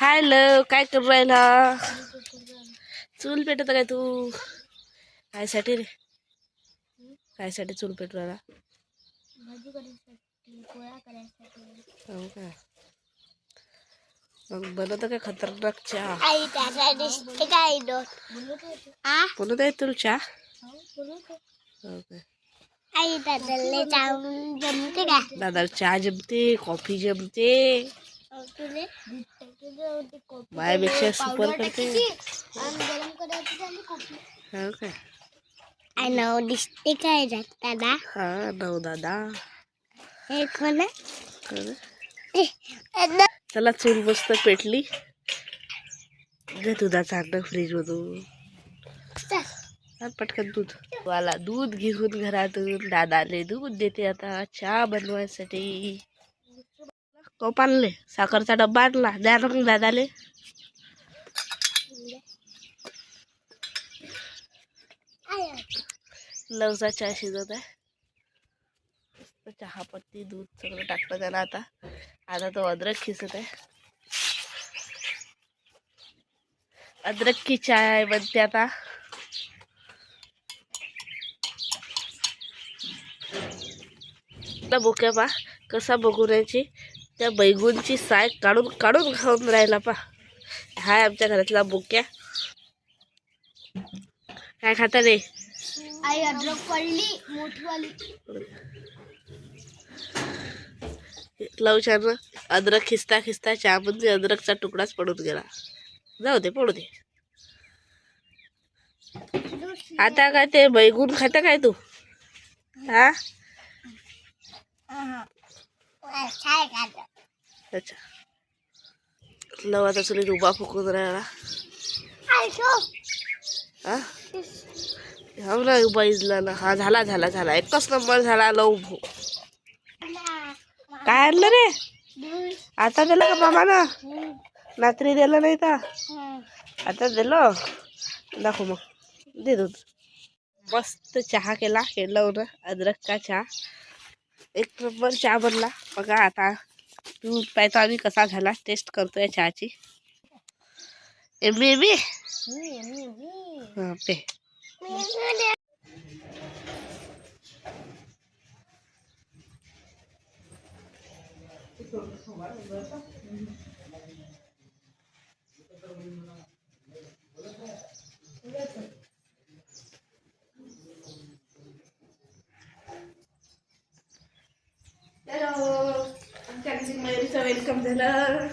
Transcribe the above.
Hello, काय करू राहिला? चूल पेटत काय तू? कायसाठी रे? कायसाठी चूल पेटू राहिला? हो का? मग बनवतं काय खतरनाक चहा? बनवत आहे तुला चहा? हो का? दादाला चहा जमते, कॉफी जमते, माझ्यापेक्षा सुपर करते. हो का? दिसते काय दादा? हा नऊ दादा. हे कोण चला चूल मस्त पेटली. घे दुधाचं आणणं फ्रीज मधून. पटकन दूध वाला दूध घेऊन घरातून दादाले दूध देते आता चहा बनवायसाठी. कप आणले, साखरचा डब्बा आणला, द्या ना मग दादाले. लवचा चहा शिजत आहे. चहा पत्ती दूध सगळं टाकलं त्याला. आता तो अद्रक खिसत आहे. अद्रक की चाय बनते आता. बोक्या पा कसा बघून त्या बैगूनची साय काढून काढून खाऊन राहिला पा. हाय आमच्या घरातला बोक्या. काय खाता रे? आई अद्रक पडली मोठीवाली. लवच्यानं अद्रक खिसता खिसता चहामध्ये अद्रकचा तुकडाच पडून गेला. जाऊ दे, पडू दे. आता काय ते बैगून खाता काय तू? हा अच्छा. लवाचा चुलीत उभा फुकून राहिला. हा ना उभा इजला ना. हा झाला झाला झाला, एकच नंबर झाला. लव काय आणलं रे? आता दिलं का मामानं? रात्री दिलं नाही तर आता दिलं. दाखव मग, दे दूध. मस्त चहा केला ना अद्रकचा चहा. एक नंबर चहा बनला बघा. आता दूध पाहतो आम्ही कसा झाला. टेस्ट करतोय चहाची. एमी एमी हा पे. हॅलो, आमच्या मयुरीचं वेलकम झालं.